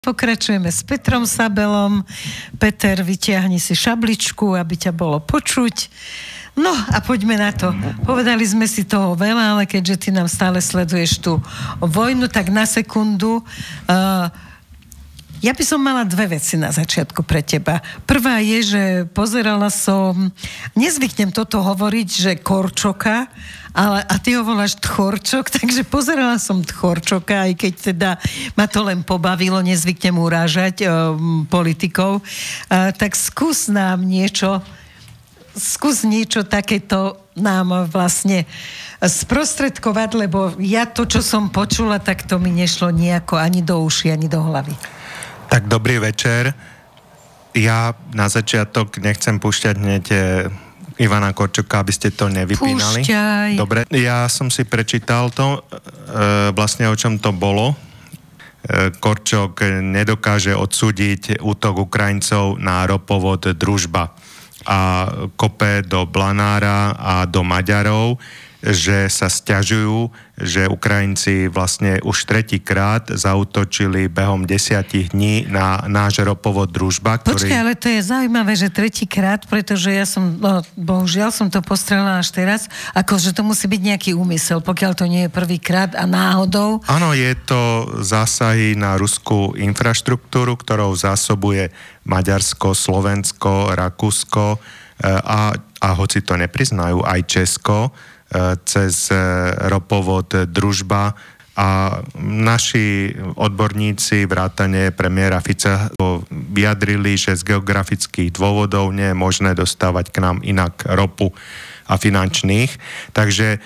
Pokračujeme s Petrom Sabelom. Peter, vytiahni si šabličku, aby ťa bolo počuť. No a poďme na to. Povedali sme si toho veľa, ale keďže ty nám stále sleduješ tú vojnu, tak na sekundu. Ja by som mala dve veci na začiatku pre teba. Prvá je, že pozerala som, nezvyknem toto hovoriť, že Korčoka, ale, a ty ho voláš Tchorčok, takže pozerala som Tchorčoka, aj keď teda ma to len pobavilo, nezvyknem urážať politikov. Tak skús niečo takéto nám vlastne sprostredkovať, lebo ja to, čo som počula, tak to mi nešlo nejako ani do uši, ani do hlavy. Tak dobrý večer. Ja na začiatok nechcem púšťať hneď Ivana Korčoka, aby ste to nevypínali. Púšťaj. Dobre, ja som si prečítal to, vlastne o čom to bolo. Korčok nedokáže odsúdiť útok Ukrajincov na ropovod Družba a kope do Blanára a do Maďarov, že sa sťažujú, že Ukrajinci vlastne už tretíkrát zaútočili behom 10 dní na náš ropovod Družba, ktorý... Počkaj, ale to je zaujímavé, že tretíkrát, pretože ja som, bohužiaľ som to postrelila až teraz, akože to musí byť nejaký úmysel, pokiaľ to nie je prvýkrát a náhodou. Áno, je to zásahy na ruskú infraštruktúru, ktorou zásobuje Maďarsko, Slovensko, Rakúsko a hoci to nepriznajú, aj Česko, cez ropovod Družba a naši odborníci vrátane premiéra Fica vyjadrili, že z geografických dôvodov nie je možné dostávať k nám inak ropu a finančných. Takže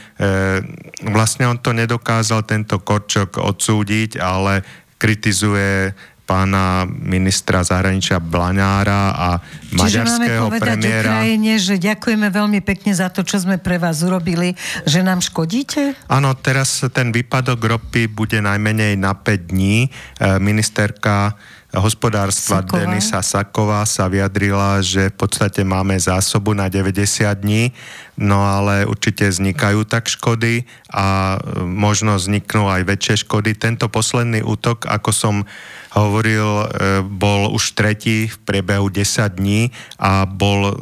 vlastne on to nedokázal tento Korčok odsúdiť, ale kritizuje pána ministra zahraničia Blanára a maďarského premiéra. Čiže máme povedať Ukrajine, že ďakujeme veľmi pekne za to, čo sme pre vás urobili, že nám škodíte? Áno, teraz ten výpadok ropy bude najmenej na 5 dní. Ministerka hospodárstva Denisa Saková sa vyjadrila, že v podstate máme zásobu na 90 dní, no ale určite vznikajú tak škody a možno vzniknú aj väčšie škody. Tento posledný útok, ako som hovoril, bol už tretí v priebehu 10 dní a bol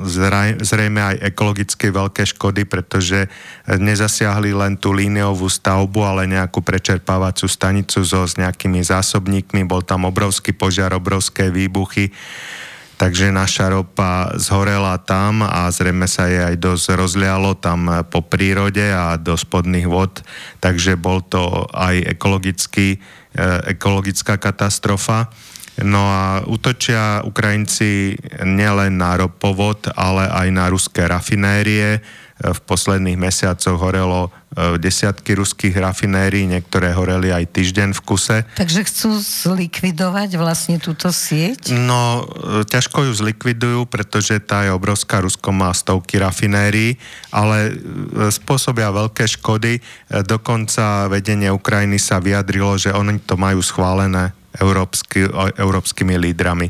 zrejme aj ekologicky veľké škody, pretože nezasiahli len tú líniovú stavbu, ale nejakú prečerpávaciu stanicu s nejakými zásobníkmi. Bol tam obrovský požiar, obrovské výbuchy. Takže naša ropa zhorela tam a zrejme sa jej aj dosť rozlialo tam po prírode a do spodných vod. Takže bol to aj ekologická katastrofa. No a útočia Ukrajinci nielen na ropovod, ale aj na ruské rafinérie. V posledných mesiacoch horelo desiatky ruských rafinérií, niektoré horeli aj týždeň v kuse. Takže chcú zlikvidovať vlastne túto sieť? No, ťažko ju zlikvidujú, pretože tá je obrovská. Rusko má stovky rafinérií, ale spôsobia veľké škody. Dokonca vedenie Ukrajiny sa vyjadrilo, že oni to majú schválené európskymi lídrami.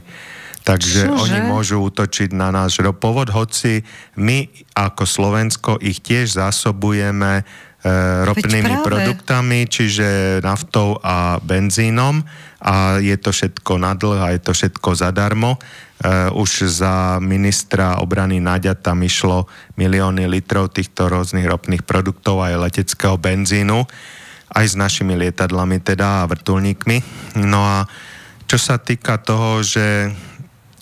Takže oni môžu útočiť na náš ropovod, hoci my ako Slovensko ich tiež zásobujeme ropnými produktami, čiže naftou a benzínom a je to všetko na dlh a je to všetko zadarmo. Už za ministra obrany Naďa tam išlo milióny litrov týchto rôznych ropných produktov aj leteckého benzínu, aj s našimi lietadlami teda a vrtuľníkmi. No a čo sa týka toho, že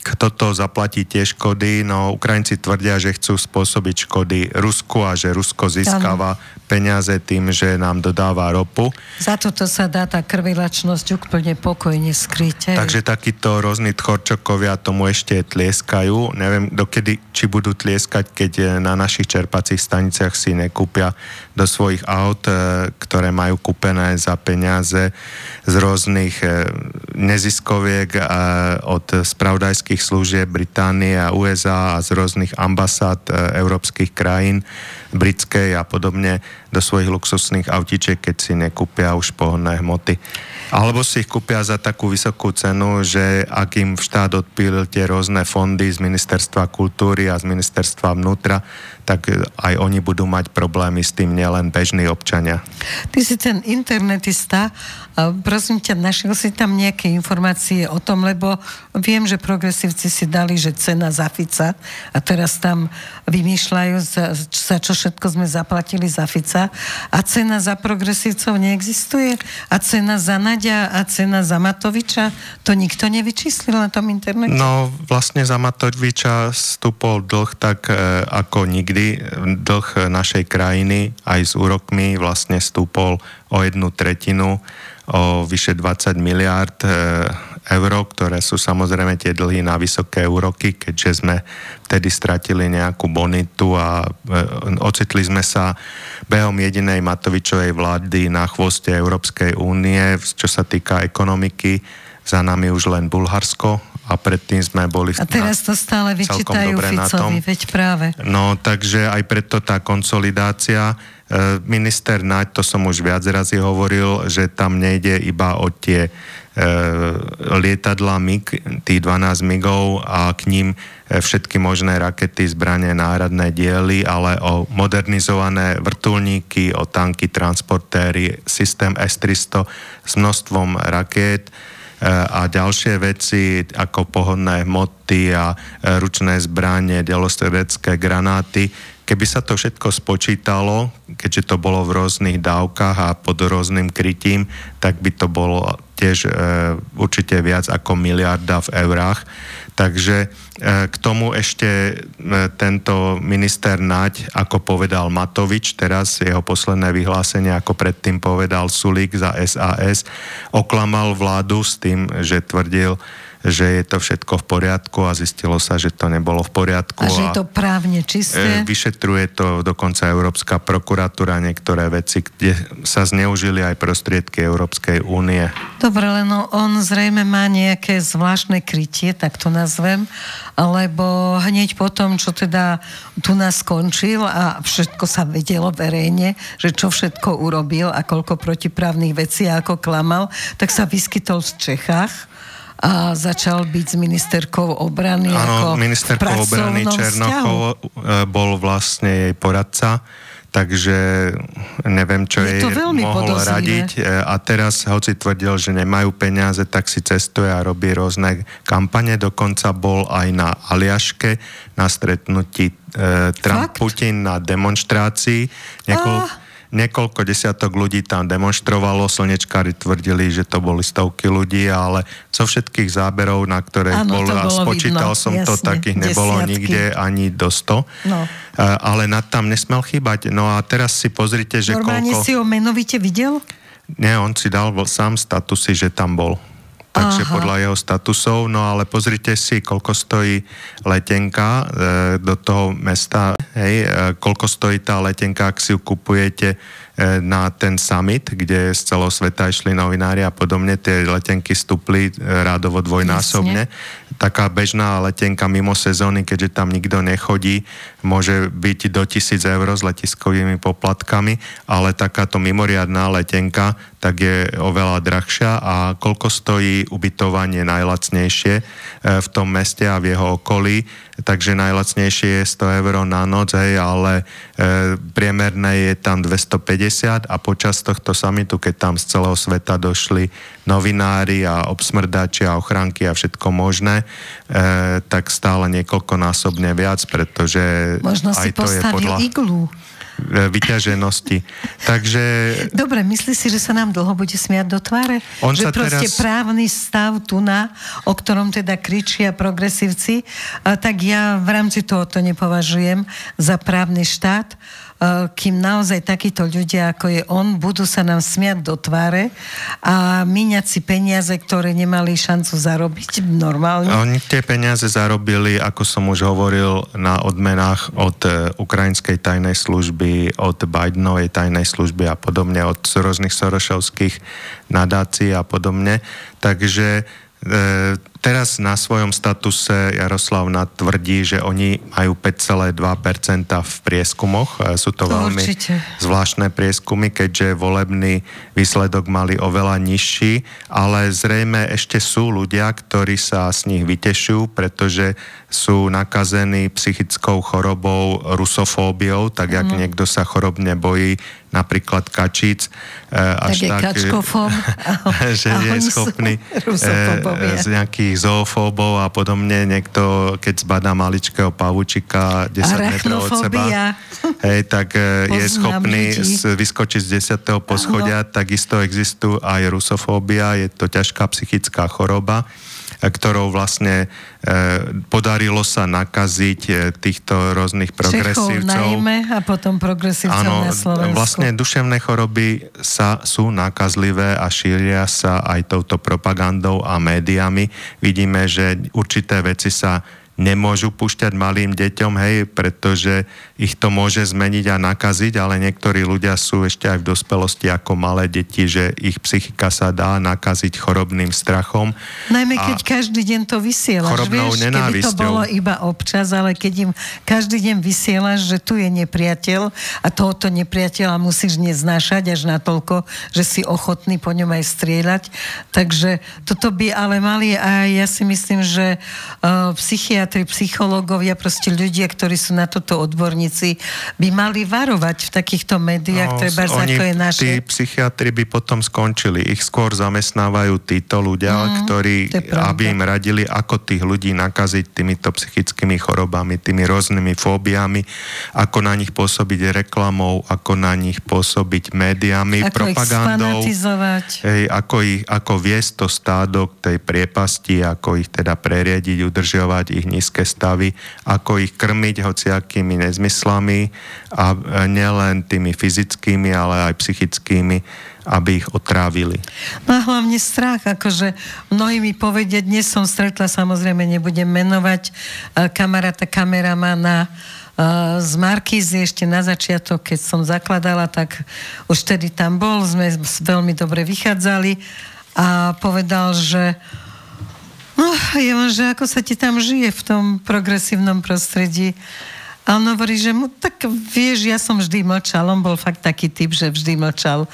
kto to zaplatí tie škody, no Ukrajinci tvrdia, že chcú spôsobiť škody Rusku a že Rusko získava peniaze tým, že nám dodáva ropu. Za toto sa dá tá krvilačnosť úplne pokojne skryť. Takže takíto rôzni Tchorčokovia tomu ešte tlieskajú. Neviem, dokedy, či budú tlieskať, keď na našich čerpacích staniciach si nekúpia do svojich aut, ktoré majú kúpené za peniaze z rôznych neziskoviek od spravodajských služieb Británie a USA a z rôznych ambasád európskych krajín, britskej a podobne, do svojich luxusných autíčiek, keď si nekúpia už pohonné hmoty. Alebo si ich kúpia za takú vysokú cenu, že ak im štát odpílil tie rôzne fondy z Ministerstva kultúry a z Ministerstva vnútra, tak aj oni budú mať problémy s tým, nielen bežní občania. Ty si ten internetista, Prosím ťa, našiel si tam nejaké informácie o tom, lebo viem, že progresívci si dali, že cena za Fica a teraz tam vymýšľajú, za čo všetko sme zaplatili za Fica a cena za progresívcov neexistuje a cena za Naďa a cena za Matoviča, to nikto nevyčíslil na tom internete? No, vlastne za Matoviča stúpol dlh tak ako nikdy. Dlh našej krajiny aj s úrokmi vlastne stúpol o 1/3, o vyše 20 miliárd eur, ktoré sú samozrejme tie dlhy na vysoké úroky, keďže sme vtedy stratili nejakú bonitu a ocitli sme sa behom jedinej Matovičovej vlády na chvoste Európskej únie, čo sa týka ekonomiky. Za nami už len Bulharsko a predtým sme boli a teraz to stále vyčítajú Ficovi, veď práve. No, takže aj preto tá konsolidácia. Minister Naď, to som už viac razy hovoril, že tam nejde iba o tie lietadlá MIG, tých 12 MIGov a k ním všetky možné rakety, zbrane, náhradné diely, ale o modernizované vrtuľníky, o tanky, transportéry, systém S-300 s množstvom rakét a ďalšie veci ako pohodné hmoty a ručné zbranie, delostredecké granáty. Keby sa to všetko spočítalo, keďže to bolo v rôznych dávkach a pod rôznym krytím, tak by to bolo tiež určite viac ako miliarda v eurách. Takže k tomu ešte tento minister Naď, ako povedal Matovič, teraz jeho posledné vyhlásenie, ako predtým povedal Sulík za SAS, oklamal vládu s tým, že tvrdil, že je to všetko v poriadku a zistilo sa, že to nebolo v poriadku. A že je to právne čisté? Vyšetruje to dokonca Európska prokuratúra, niektoré veci, kde sa zneužili aj prostriedky Európskej únie. Dobre, len on zrejme má nejaké zvláštne krytie, tak to nazvem, lebo hneď potom, čo teda tu nás skončil a všetko sa vedelo verejne, že čo všetko urobil a koľko protiprávnych vecí a ako klamal, tak sa vyskytol v Čechách a začal byť s ministerkou obrany. Áno, ministerkou obrany Černochov bol vlastne jej poradca, takže neviem, čo jej mohol radiť. A teraz, hoci tvrdil, že nemajú peniaze, tak si cestuje a robí rôzne kampane. Dokonca bol aj na Aliaške, na stretnutí Trump-Putin na demonštrácii. Niekoľko desiatok ľudí tam demonštrovalo, slnečkári tvrdili, že to boli stovky ľudí, ale zo všetkých záberov, na ktoré spočítal som to, takých nebolo nikde ani do 100. No. Ale nad tam nesmel chýbať. No a teraz si pozrite, že normálne si ho menovite videl? Nie, on si dal sám statusy, že tam bol. Takže podľa jeho statusov, no ale pozrite si, koľko stojí letenka do toho mesta, koľko stojí tá letenka, ak si ju kupujete na ten summit, kde z celého sveta išli novinári a podobne, tie letenky stúpli rádovo dvojnásobne. Taká bežná letenka mimo sezóny, keďže tam nikto nechodí, môže byť do 1,000 eur s letiskovými poplatkami, ale takáto mimoriadná letenka tak je oveľa drahšia. A koľko stojí ubytovanie najlacnejšie v tom meste a v jeho okolí? Takže najlacnejšie je 100 eur na noc, ale priemerné je tam 250 a počas tohto summitu, keď tam z celého sveta došli novinári a obsmrdači a ochránky a všetko možné, tak stále niekoľkonásobne viac, pretože možno aj si to je podľa iglu vyťaženosti. Takže... Dobre, myslíš si, že sa nám dlho bude smiať do tváre? Že proste právny stav tu o ktorom teda kričia progresívci, tak ja v rámci tohoto nepovažujem za právny štát, kým naozaj takíto ľudia, ako je on, budú sa nám smiať do tváre a míňať si peniaze, ktoré nemali šancu zarobiť normálne. Oni tie peniaze zarobili, ako som už hovoril, na odmenách od ukrajinskej tajnej služby, od Bidenovej tajnej služby a podobne, od rôznych sorošovských nadácií a podobne. Takže teraz na svojom statuse Jaroslav Naď tvrdí, že oni majú 5,2% v prieskumoch. Sú to veľmi zvláštne prieskumy, keďže volebný výsledok mali oveľa nižší, ale zrejme ešte sú ľudia, ktorí sa z nich vytešujú, pretože sú nakazení psychickou chorobou, rusofóbiou, tak jak niekto sa chorobne bojí napríklad kačíc, až tak, že je schopný z nejakých zoofóbov a podobne, niekto, keď zbadá maličkého pavučika 10 metrov od seba, tak je schopný vyskočiť z 10. poschodia, takisto existuje aj rusofóbia, je to ťažká psychická choroba, ktorou vlastne podarilo sa nakaziť týchto rôznych progresívcov. Čechov najmä a potom progresívcov na Slovensku. Vlastne duševné choroby sú nakazlivé a šíria sa aj touto propagandou a médiami. Vidíme, že určité veci sa nemôžu púšťať malým deťom, pretože ich to môže zmeniť a nakaziť, ale niektorí ľudia sú ešte aj v dospelosti ako malé deti, že ich psychika sa dá nakaziť chorobným strachom. Najmä keď každý deň to vysielaš. Chorobnou nenávisťou. Keby to bolo iba občas, ale keď im každý deň vysielaš, že tu je nepriateľ a tohoto nepriateľa musíš neznášať až natoľko, že si ochotný po ňom aj strieľať. Takže toto by ale mali aj, ja si myslím, že psychiatri, psychológovia, proste ľudia, ktorí sú na toto odborníci, by mali varovať v takýchto médiách, treba ako je naše. Tí psychiatri by potom skončili. Ich skôr zamestnávajú títo ľudia, ktorí, aby im radili, ako tých ľudí nakaziť týmito psychickými chorobami, tými rôznymi fóbiami, ako na nich pôsobiť reklamou, ako na nich pôsobiť médiami, ako propagandou. Ich sfanatizovať. Ako viesť to stádo k tej priepasti, ako ich teda preriadiť, udržiavať ich nízke stavy, ako ich krmiť hociakými nezmyslami a nielen tými fyzickými, ale aj psychickými, aby ich otrávili. No a hlavne strach, akože mnohí mi povedia, dnes som stretla, samozrejme nebudem menovať, kamaráta kameramana z Markízy ešte na začiatok, keď som zakladala, tak už vtedy tam bol, sme veľmi dobre vychádzali a povedal, že že ako sa ti tam žije v tom progresívnom prostredí. A on hovorí, že tak vieš, ja som vždy mlčal. On bol fakt taký typ, že vždy mlčal.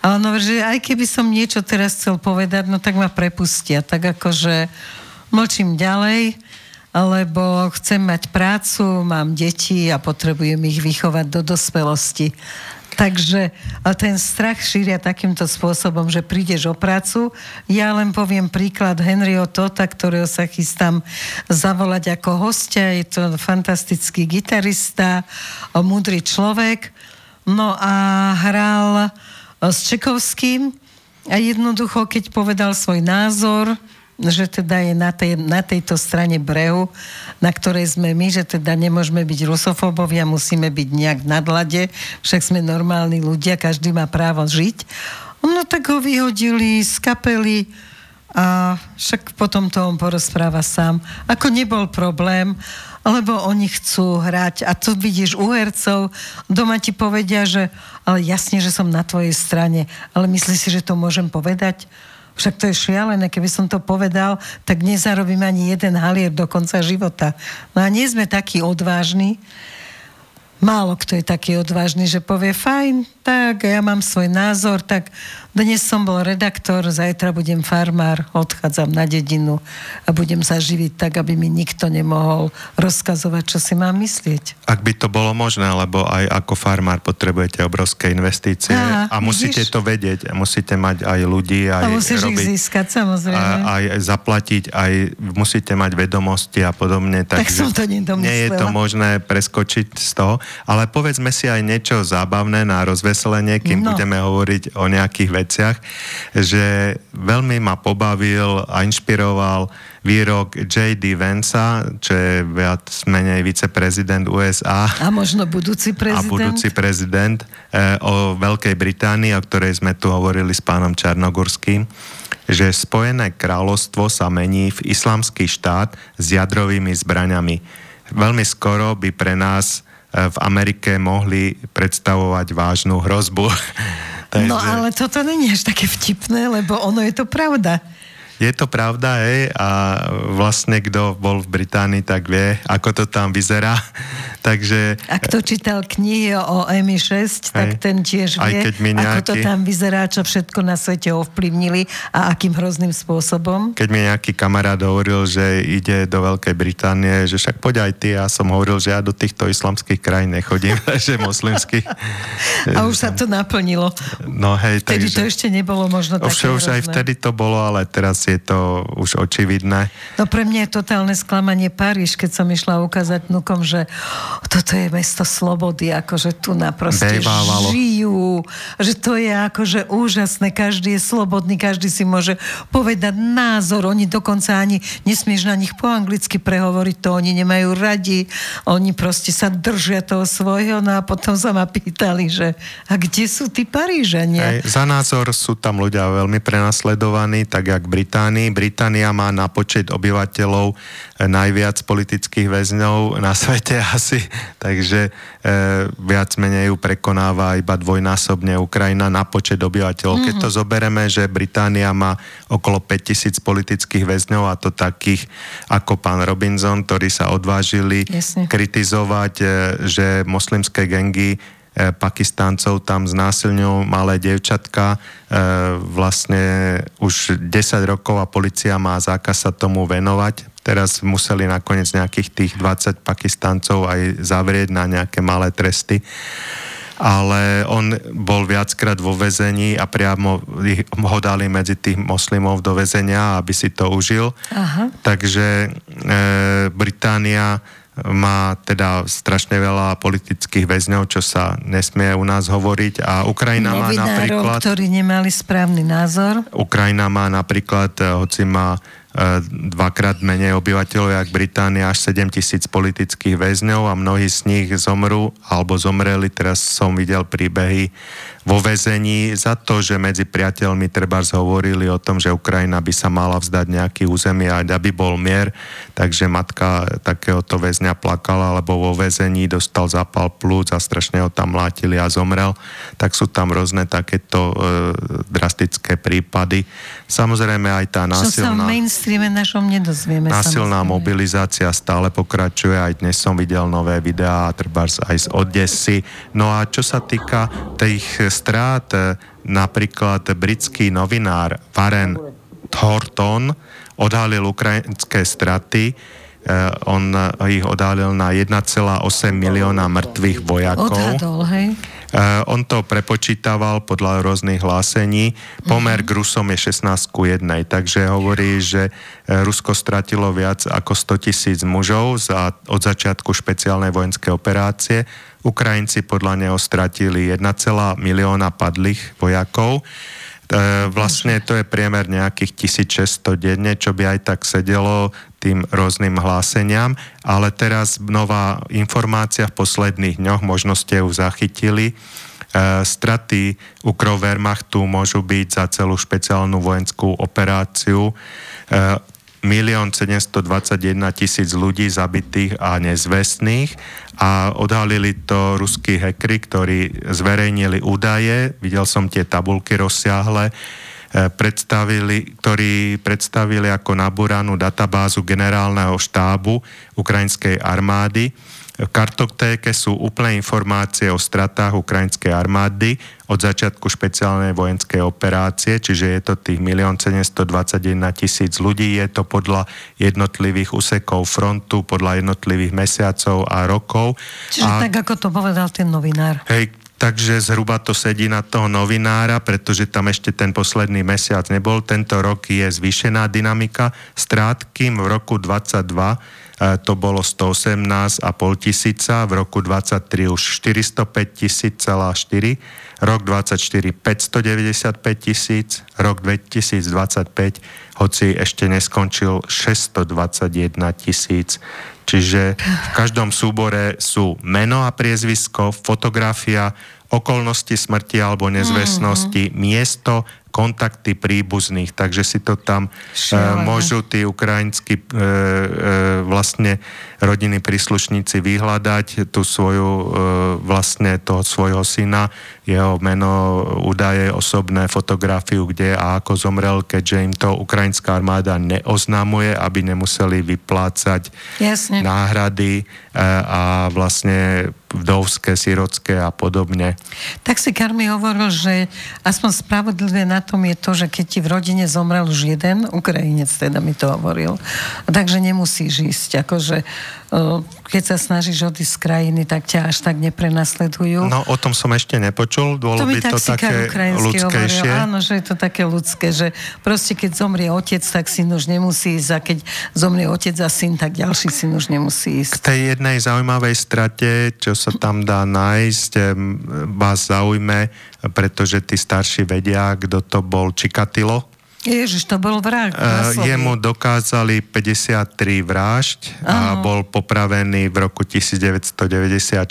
A on hovorí, že aj keby som niečo teraz chcel povedať, no tak ma prepustia. Tak akože mlčím ďalej, lebo chcem mať prácu, mám deti a potrebujem ich vychovať do dospelosti. Takže ten strach šíria takýmto spôsobom, že prídeš o prácu. Ja len poviem príklad Henryho Tota, ktorého sa chystám zavolať ako hostia. Je to fantastický gitarista, múdry človek. No a hral s Čekovským a jednoducho, keď povedal svoj názor, že teda je na tejto strane brehu, na ktorej sme my, že teda nemôžeme byť rusofóbovia, musíme byť nejak v nadlade, však sme normálni ľudia, každý má právo žiť. No tak ho vyhodili z kapely a však potom to on porozpráva sám. Ako nebol problém, lebo oni chcú hrať. A to vidíš u hercov, doma ti povedia, že ale jasne, že som na tvojej strane, ale myslíš si, že to môžem povedať? Však to je šialené, keby som to povedal, tak nezarobím ani jeden halier do konca života. No a nie sme takí odvážni. Málo kto je taký odvážny, že povie, fajn, tak ja mám svoj názor, tak dnes som bol redaktor, zajtra budem farmár, odchádzam na dedinu a budem sa živiť tak, aby mi nikto nemohol rozkazovať, čo si mám myslieť. Ak by to bolo možné, lebo aj ako farmár potrebujete obrovské investície a musíte to vedieť, musíte mať aj ľudí, aj a musíš robiť, ich získať, samozrejme. Aj zaplatiť, aj musíte mať vedomosti a podobne. Tak som to nedomyslela. Nie je to možné preskočiť z toho, ale povedzme si aj niečo zábavné na rozveselenie, kým budeme hovoriť o nejakých veciach, že veľmi ma pobavil a inšpiroval výrok J.D. Vansa, čo je viac menej viceprezident USA. A možno budúci prezident. O Veľkej Británii, o ktorej sme tu hovorili s pánom Čarnogurským, že Spojené kráľovstvo sa mení v islamský štát s jadrovými zbraňami. Veľmi skoro by pre nás v Amerike mohli predstavovať vážnu hrozbu. No ale toto není až také vtipné, lebo ono je to pravda. Je to pravda, a vlastne kto bol v Británii, tak vie, ako to tam vyzerá. Takže... A kto čítal knihy o MI6, tak ten tiež vie, ako to tam vyzerá, čo všetko na svete ovplyvnili a akým hrozným spôsobom. Keď mi nejaký kamarát hovoril, že ide do Veľkej Británie, že však poď aj ty, ja som hovoril, že ja do týchto islamských krajín nechodím, že moslimských. A už sa to naplnilo. No hej, vtedy to ešte nebolo možno také už aj vtedy to bolo, ale teraz je to už očividné. No pre mňa je totálne sklamanie Paríž, keď som išla ukázať vnukom, že toto je mesto slobody, akože tu naproste žijú, že to je akože úžasné, každý je slobodný, každý si môže povedať názor, oni dokonca ani nesmieš na nich po anglicky prehovoriť, to oni nemajú radi, oni proste sa držia toho svojho, no a potom sa ma pýtali, že a kde sú tí Parížania? Za názor sú tam ľudia veľmi prenasledovaní, tak jak v Británii. Británia má na počet obyvateľov najviac politických väzňov na svete asi, takže viac menej ju prekonáva iba dvojnásobne Ukrajina na počet obyvateľov. Keď to zobereme, že Británia má okolo 5000 politických väzňov, a to takých ako pán Robinson, ktorí sa odvážili kritizovať, že moslimské gangy Pakistáncov tam znásilňujú malé dievčatka vlastne už 10 rokov a polícia má zákaz sa tomu venovať. Teraz museli nakoniec nejakých tých 20 Pakistáncov aj zavrieť na nejaké malé tresty. Ale on bol viackrát vo väzení a priamo ho dali medzi tých moslimov do väzenia, aby si to užil. Aha. Takže Británia má teda strašne veľa politických väzňov, čo sa nesmie u nás hovoriť, a Ukrajina má napríklad... ktorí nemali správny názor. Ukrajina má napríklad, hoci má dvakrát menej obyvateľov, jak Británia, až 7000 politických väzňov a mnohí z nich zomrú alebo zomreli. Teraz som videl príbehy vo väzení za to, že medzi priateľmi trebárs hovorili o tom, že Ukrajina by sa mala vzdať nejaký územia, aby bol mier, takže matka takéhoto väzňa plakala, lebo vo väzení dostal zápal plúc a strašne ho tam mlátili a zomrel. Tak sú tam rôzne takéto drastické prípady. Samozrejme aj tá násilná... Čo sa v mainstreame našom nedozvieme. Násilná mobilizácia stále pokračuje, aj dnes som videl nové videá, trebárs aj z Odesy. No a čo sa týka tých strát, napríklad britský novinár Warren Thornton odhalil ukrajinské straty. On ich odhalil na 1,8 milióna mŕtvych vojakov. Odhadol, hej? On to prepočítaval podľa rôznych hlásení. Pomer k Rusom je 16:1, takže hovorí, že Rusko stratilo viac ako 100 000 mužov od začiatku špeciálnej vojenskej operácie. Ukrajinci podľa neho stratili 1,1 milióna padlých vojakov. Vlastne to je priemer nejakých 1600 denne, čo by aj tak sedelo tým rôznym hláseniam, ale teraz nová informácia v posledných dňoch, možno ste ju zachytili, straty Ukrowehrmachtu môžu byť za celú špeciálnu vojenskú operáciu 1 721 000 ľudí zabitých a nezvestných, a odhalili to ruskí hackeri, ktorí zverejnili údaje, videl som tie tabulky rozsiahle, ktorí predstavili ako nabúranú databázu generálneho štábu ukrajinskej armády. V kartotéke sú úplné informácie o stratách ukrajinskej armády od začiatku špeciálnej vojenskej operácie, čiže je to tých 1 721 000 ľudí, je to podľa jednotlivých úsekov frontu, podľa jednotlivých mesiacov a rokov. Čiže tak, ako to povedal ten novinár. Hej, takže zhruba to sedí na toho novinára, pretože tam ešte ten posledný mesiac nebol. Tento rok je zvýšená dynamika strát, kým v roku 22 to bolo 118,5 tisíca, v roku 23 už 405,4, rok 24 595 000, rok 2025, hoci ešte neskončil, 621 000. Čiže v každom súbore sú meno a priezvisko, fotografia, okolnosti smrti alebo nezvestnosti, miesto, kontakty príbuzných, takže si to tam môžu tí ukrajinskí vlastne rodinní príslušníci vyhľadať tú svoju vlastne toho svojho syna, jeho meno, údaje, osobné, fotografiu, kde a ako zomrel, keďže im to ukrajinská armáda neoznamuje, aby nemuseli vyplácať náhrady a vlastne vdovské, sirotské a podobne. Tak si Karmi hovoril, že aspoň spravodlivé na tom je to, že keď ti v rodine zomrel už jeden Ukrajinec, teda mi to hovoril, takže nemusíš ísť. Akože keď sa snažíš odísť z krajiny, tak ťa až tak neprenasledujú. No, o tom som ešte nepočul. Bolo by to také ľudskejšie. Hovoril, áno, že je to také ľudské, že proste keď zomrie otec, tak syn už nemusí ísť a keď zomrie otec a syn, tak ďalší syn už nemusí ísť. K tej jednej zaujímavej strate, čo sa tam dá nájsť, vás zaujme, pretože tí starší vedia, kto to bol Čikatilo. Ježiš, to bol vrah. Jemu dokázali 53 vražď a bol popravený v roku 1994,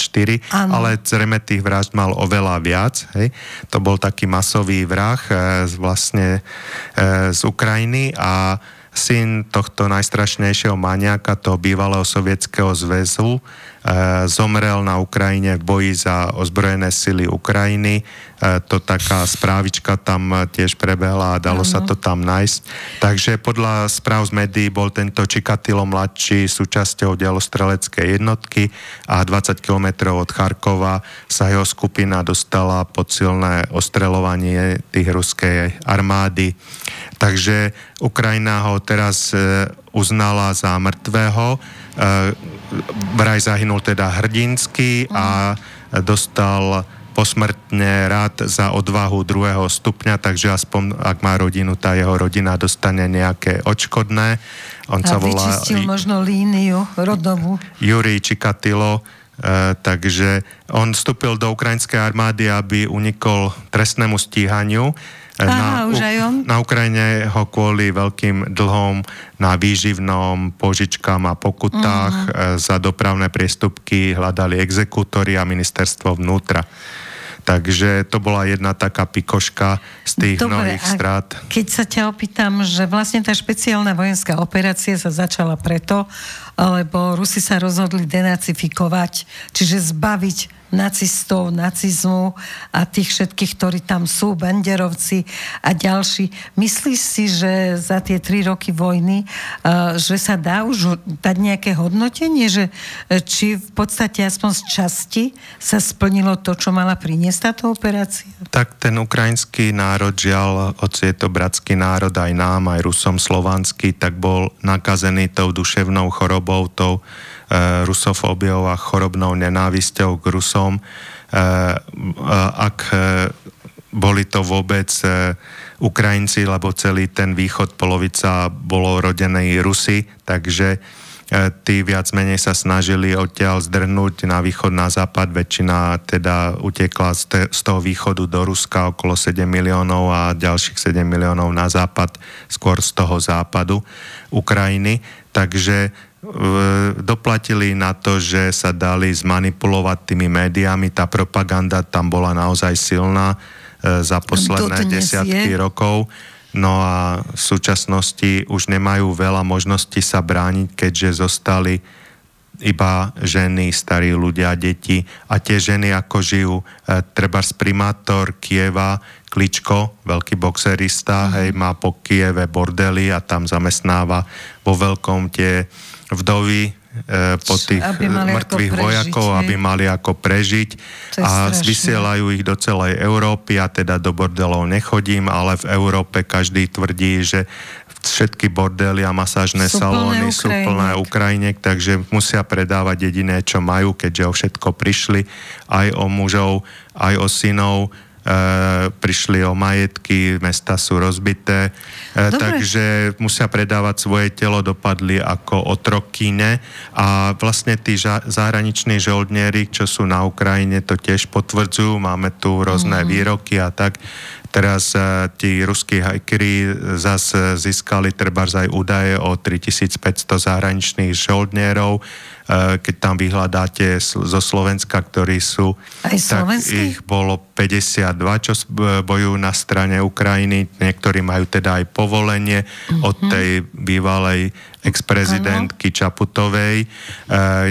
ale zrejme tých vražd mal oveľa viac. Hej. To bol taký masový vrah vlastne z Ukrajiny a syn tohto najstrašnejšieho maniaka, toho bývalého Sovietskeho zväzu, zomrel na Ukrajine v boji za ozbrojené sily Ukrajiny. To taká správička tam tiež prebehla a dalo sa to tam nájsť. Takže podľa správ z médií bol tento Čikatilo mladší súčasťou delostreleckej jednotky a 20 kilometrov od Charkova sa jeho skupina dostala pod silné ostreľovanie tých ruskej armády. Takže Ukrajina ho teraz uznala za mŕtvého. Vraj zahynul teda hrdinsky a dostal posmrtne rád za odvahu 2. stupňa, takže aspoň, ak má rodinu, tá jeho rodina dostane nejaké odškodné. On sa volá... vyčistil možno líniu rodovú. Jurij Čikatilo, takže on vstúpil do ukrajinskej armády, aby unikol trestnému stíhaniu. Na Ukrajine ho kvôli veľkým dlhom na výživnom, požičkám a pokutách za dopravné priestupky hľadali exekútori a ministerstvo vnútra. Takže to bola jedna taká pikoška z tých mnohých strát. Keď sa ťa opýtam, že vlastne tá špeciálna vojenská operácia sa začala preto, lebo Rusi sa rozhodli denacifikovať, čiže zbaviť nacistov, nacizmu a tých všetkých, ktorí tam sú, banderovci a ďalší. Myslíš si, že za tie 3 roky vojny, že sa dá už dať nejaké hodnotenie, že či v podstate aspoň z časti sa splnilo to, čo mala priniesť táto operácia? Tak ten ukrajinský národ, žiaľ, hoci je to bratský národ aj nám, aj Rusom slovanský, tak bol nakazený tou duševnou chorobou, tou rusofóbiou a chorobnou nenávisťou k Rusom. Ak boli to vôbec Ukrajinci, lebo celý ten východ, polovica bolo rodený Rusi, takže tí viac menej sa snažili odtiaľ zdrhnúť na východ, na západ. Väčšina teda utekla z toho východu do Ruska, okolo 7 miliónov a ďalších 7 miliónov na západ, skôr z toho západu Ukrajiny. Takže doplatili na to, že sa dali zmanipulovať tými médiami. Tá propaganda tam bola naozaj silná za posledné desiatky rokov. No a v súčasnosti už nemajú veľa možností sa brániť, keďže zostali iba ženy, starí ľudia, deti a tie ženy ako žijú. Trebárs primátor Kieva, Kličko, veľký boxerista, má po Kieve bordely a tam zamestnáva vo veľkom tie vdovy po tých mŕtvych vojakov, aby mali ako prežiť a vysielajú ich do celej Európy a teda do bordelov nechodím, ale v Európe každý tvrdí, že všetky bordely a masážne salóny sú plné Ukrajiniek, takže musia predávať jediné, čo majú, keďže o všetko prišli, aj o mužov, aj o synov, prišli o majetky, mesta sú rozbité, takže musia predávať svoje telo, dopadli ako otrokyne a vlastne tí zahraniční žoldnieri, čo sú na Ukrajine, to tiež potvrdzujú, máme tu rôzne výroky a tak, Teraz tí ruskí hackeri zase získali trebárs aj údaje o 3500 zahraničných žoldnierov. Keď tam vyhľadáte zo Slovenska, ktorí sú, tak ich bolo 52, čo bojujú na strane Ukrajiny. Niektorí majú teda aj povolenie od tej bývalej ex-prezidentky Čaputovej.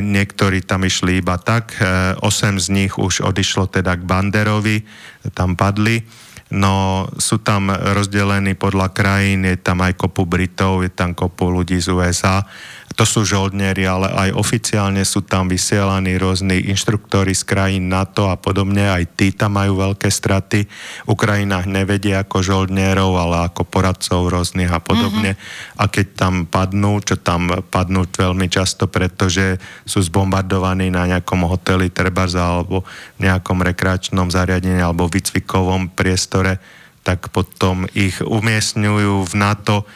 Niektorí tam išli iba tak. 8 z nich už odišlo teda k Banderovi, tam padli. No sú tam rozdelení podľa krajín, je tam aj kopu Britov, je tam kopu ľudí z USA. To sú žoldnieri, ale aj oficiálne sú tam vysielaní rôzni inštruktori z krajín NATO a podobne. Aj tí tam majú veľké straty. Ukrajina nevedia ako žoldnierov, ale ako poradcov rôznych a podobne. A keď tam padnú, čo tam padnú veľmi často, pretože sú zbombardovaní na nejakom hoteli trebárs alebo nejakom rekreačnom zariadení alebo výcvikovom priestore, tak potom ich umiestňujú v NATO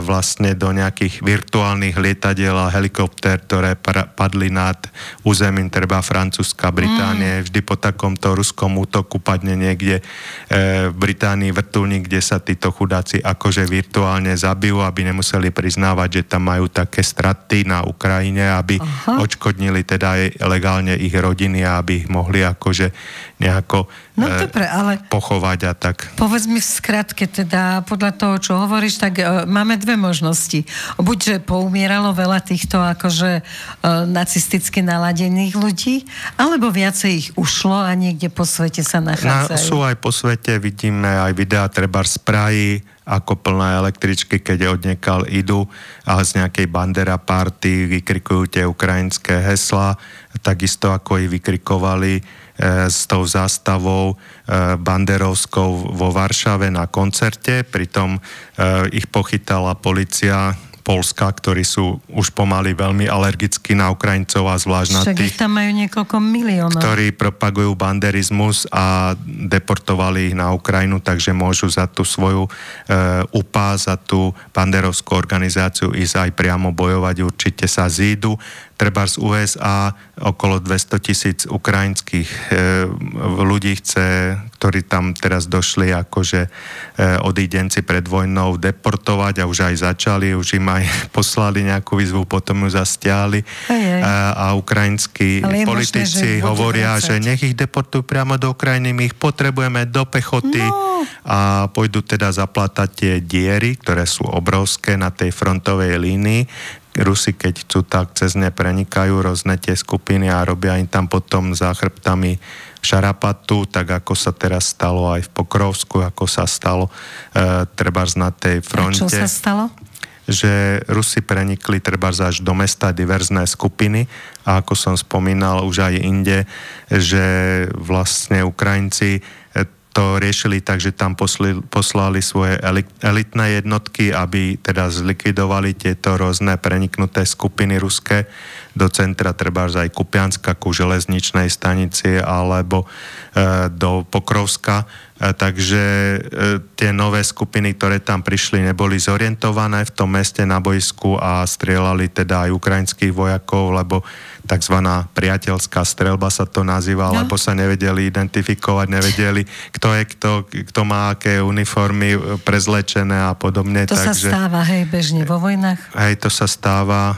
vlastne do nejakých virtuálnych lietadiel a helikoptér, ktoré padli nad územím treba Francúzska, Británie. Vždy po takomto ruskom útoku padne niekde v Británii vrtuľník, kde sa títo chudáci akože virtuálne zabijú, aby nemuseli priznávať, že tam majú také straty na Ukrajine, aby odškodnili teda aj legálne ich rodiny a aby ich mohli akože nejako dobre, ale pochovať a tak. Povedz mi v skratke, teda podľa toho, čo hovoríš, tak máme dve možnosti. Buď, že poumieralo veľa týchto akože nacisticky naladených ľudí, alebo viacej ich ušlo a niekde po svete sa nachádzajú. Sú aj po svete, vidíme aj videá trebárs z Prahy, ako plné električky, keď odniekal idú a z nejakej bandera party vykrikujú tie ukrajinské heslá, takisto ako ich vykrikovali s tou zástavou banderovskou vo Varšave na koncerte, pritom ich pochytala polícia Poľska, ktorí sú už pomaly veľmi alergickí na Ukrajincov a zvlášť na tých, ich tam majú niekoľko miliónov, ktorí propagujú banderizmus a deportovali ich na Ukrajinu, takže môžu za tú svoju UPA, za tú banderovskú organizáciu ísť aj priamo bojovať, určite sa zídu. Treba z USA okolo 200,000 ukrajinských ľudí chce, ktorí tam teraz došli akože odídenci pred vojnou deportovať a už aj začali, už im aj poslali nejakú výzvu, potom ju zastiahli a ukrajinskí politici hovoria, že nech ich deportujú priamo do Ukrajiny, my ich potrebujeme do pechoty a pôjdu teda zaplatať tie diery, ktoré sú obrovské na tej frontovej línii. Rusi, keď chcú, tak cez ne prenikajú rôzne tie skupiny a robia im tam potom za chrbtami šarapatu, tak ako sa teraz stalo aj v Pokrovsku, ako sa stalo trebárs na tej fronte. A čo sa stalo? Že Rusi prenikli trebárs až do mesta diverzné skupiny a ako som spomínal už aj inde, že vlastne Ukrajinci to riešili tak, že tam poslali svoje elitné jednotky, aby teda zlikvidovali tieto rôzne preniknuté skupiny ruské do centra, trebárs aj Kupianska ku železničnej stanici alebo do Pokrovska. Takže tie nové skupiny, ktoré tam prišli, neboli zorientované v tom meste na boisku a strieľali teda aj ukrajinských vojakov, lebo takzvaná priateľská streľba sa to nazýva, lebo sa nevedeli identifikovať, nevedeli, kto je kto má aké uniformy prezlečené a podobne. To sa stáva, hej, bežne vo vojnách? Hej, to sa stáva,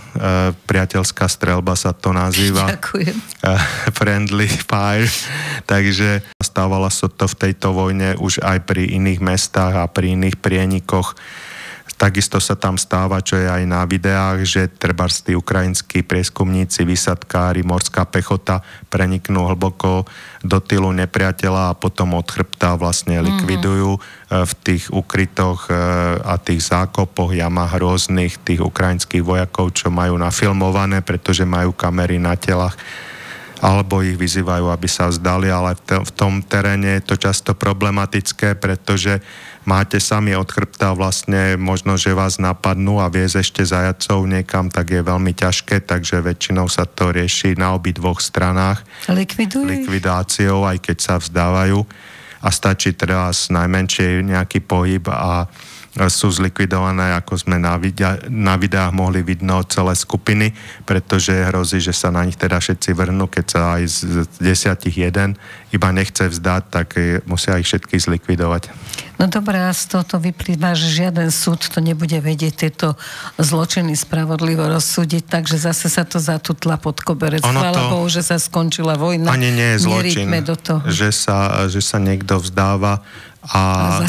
priateľská streľba sa to nazýva. Ďakujem. Friendly fire. Takže stávalo sa to v tejto vojne už aj pri iných mestách a pri iných prienikoch. Takisto sa tam stáva, čo je aj na videách, že trebárs tí ukrajinskí prieskumníci, výsadkári, morská pechota preniknú hlboko do tylu nepriateľa a potom od chrbta vlastne likvidujú v tých ukrytoch a tých zákopoch, jamách rôznych tých ukrajinských vojakov, čo majú nafilmované, pretože majú kamery na telách, alebo ich vyzývajú, aby sa vzdali, ale v tom teréne je to často problematické, pretože máte sami od chrbta vlastne možno, že vás napadnú a viesť ešte zajacov niekam, tak je veľmi ťažké, takže väčšinou sa to rieši na obidvoch stranách. Likvidáciou, aj keď sa vzdávajú a stačí teraz najmenšie nejaký pohyb a sú zlikvidované, ako sme na videách mohli vidno celé skupiny, pretože hrozí, že sa na nich teda všetci vrhnú, keď sa aj z 10 jeden iba nechce vzdať, tak musia ich všetky zlikvidovať. No dobré, a z tohto vyplýva, že žiaden súd to nebude vedieť tieto zločiny spravodlivo rozsúdiť, takže zase sa to zatutla pod koberec. Chvála Bohu, že sa skončila vojna. Ani nie je zločin, do toho. Že sa niekto vzdáva a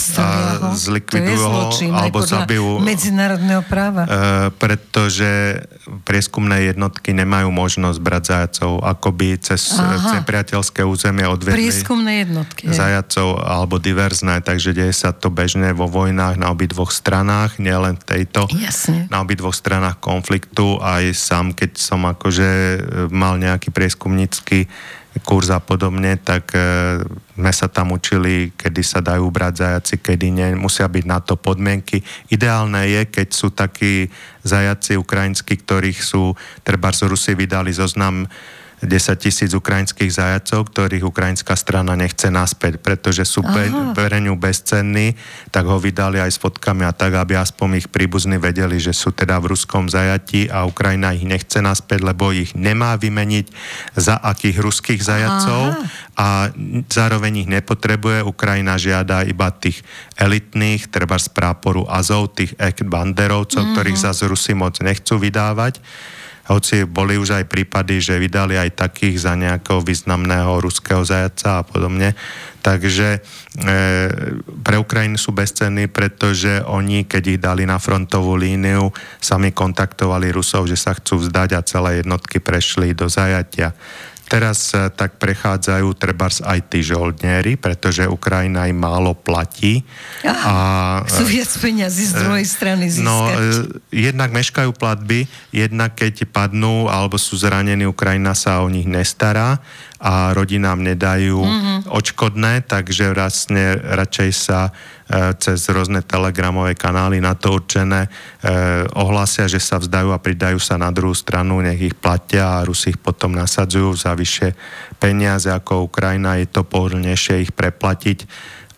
zlikvidujú ho alebo zabijú. Medzinárodného práva. Pretože prieskumné jednotky nemajú možnosť brať zajacov, akoby cez nepriateľské územie odvedli prieskumné jednotky zajacov alebo diverzné, takže deje sa to bežne vo vojnách na obidvoch stranách, nielen tejto. Jasne. Na obidvoch stranách konfliktu. Aj sám, keď som akože mal nejaký prieskumnícky kurz a podobne, tak sme sa tam učili, kedy sa dajú brať zajaci, kedy nie. Musia byť na to podmienky. Ideálne je, keď sú takí zajaci ukrajinskí, ktorých sú, trebárs Rusi vydali zoznam 10 000 ukrajinských zajacov, ktorých ukrajinská strana nechce naspäť, pretože sú pre ňu bezcenní, tak ho vydali aj s fotkami a tak, aby aspoň ich príbuzní vedeli, že sú teda v ruskom zajatí a Ukrajina ich nechce naspäť, lebo ich nemá vymeniť za akých ruských zajacov a zároveň ich nepotrebuje. Ukrajina žiada iba tých elitných, treba z práporu Azov, tých banderovcov, ktorých zase Rusi moc nechcú vydávať. Hoci boli už aj prípady, že vydali aj takých za nejakého významného ruského zajaca a podobne. Takže pre Ukrajinu sú bezcenní, pretože oni, keď ich dali na frontovú líniu, sami kontaktovali Rusov, že sa chcú vzdať a celé jednotky prešli do zajatia. Teraz tak prechádzajú trebárs aj tí žoldnieri, pretože Ukrajina im málo platí. Chcú viac peňazí z druhej strany získať. No, jednak meškajú platby, jednak keď padnú alebo sú zranení, Ukrajina sa o nich nestará a rodinám nedajú odškodné, takže vlastne radšej sa cez rôzne telegramové kanály na to určené ohlásia, že sa vzdajú a pridajú sa na druhú stranu, nech ich platia a Rusi ich potom nasadzujú za vyššie peniaze ako Ukrajina. Je to pohodlnejšie ich preplatiť,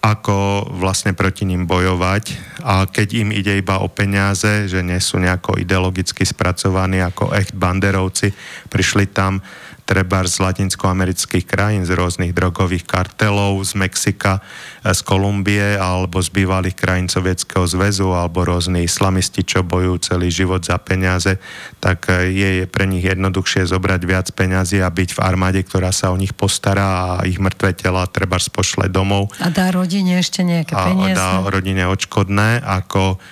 ako vlastne proti ním bojovať. A keď im ide iba o peniaze, že nie sú nejako ideologicky spracovaní ako echt banderovci, prišli tam trebárs z latinskoamerických krajín, z rôznych drogových kartelov, z Mexika, z Kolumbie alebo z bývalých krajín Sovietskeho zväzu alebo rôzni islamisti, čo bojujú celý život za peniaze, tak je pre nich jednoduchšie zobrať viac peňazí a byť v armáde, ktorá sa o nich postará a ich mŕtve tela trebárs pošle domov. A dá rodine ešte nejaké peniaze? A dá rodine odškodné, ako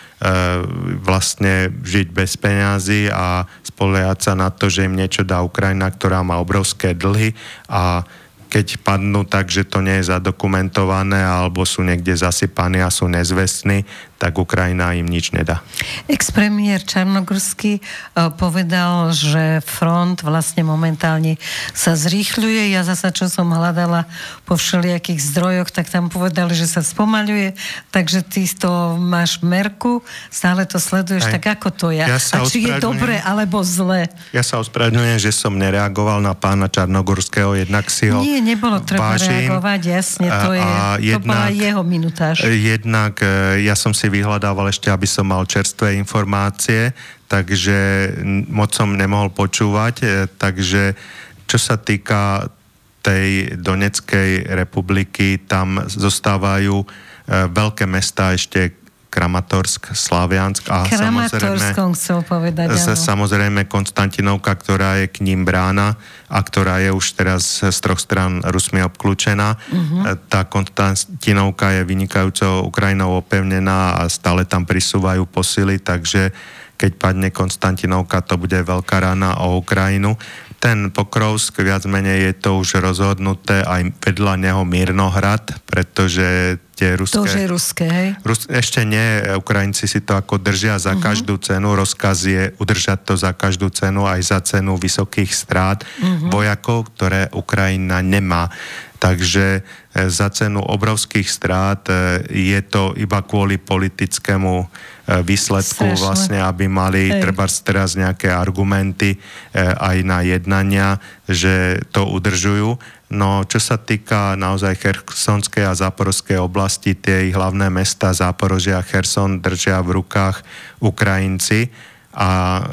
vlastne žiť bez peňazí a spoliehať sa na to, že im niečo dá Ukrajina, ktorá má obrovské dlhy a keď padnú tak, že to nie je zadokumentované alebo sú niekde zasypaní a sú nezvestní, tak Ukrajina im nič nedá. Ex-premiér Čarnogórsky povedal, že front vlastne momentálne sa zrýchľuje. Ja zasa, čo som hľadala po všelijakých zdrojoch, tak tam povedali, že sa spomaľuje, takže ty to máš merku, stále to sleduješ, tak ako to je? A či je dobre alebo zle? Ja sa ospravedlňujem, že som nereagoval na pána Čarnogórskeho, jednak si ho Nie, nebolo treba reagovať, jasne, to bola jeho minutáž. Jednak ja som si vyhľadával ešte, aby som mal čerstvé informácie, takže moc som nemohol počúvať, takže čo sa týka tej Donetskej republiky, tam zostávajú veľké mestá ešte Kramatorsk, Slaviansk a samozrejme Konstantinovka, ktorá je k ním brána a ktorá je už teraz z troch strán Rusmi obklúčená. Tá Konstantinovka je vynikajúco Ukrajinou opevnená a stále tam prisúvajú posily, takže keď padne Konstantinovka, to bude veľká rána o Ukrajinu. Ten Pokrovsk, viac menej je to už rozhodnuté, aj vedľa neho Mirnohrad, pretože tie ruské... To je ruské, hej? Ešte nie, Ukrajinci si to ako držia za každú cenu. Rozkaz je udržať to za každú cenu, aj za cenu vysokých strát vojakov, ktoré Ukrajina nemá. Takže za cenu obrovských strát je to iba kvôli politickému výsledku vlastne, aby mali trebárs teraz nejaké argumenty aj na jednania, že to udržujú. No, čo sa týka naozaj Chersonskej a Záporovskej oblasti, tie hlavné mesta Záporožia a Cherson držia v rukách Ukrajinci a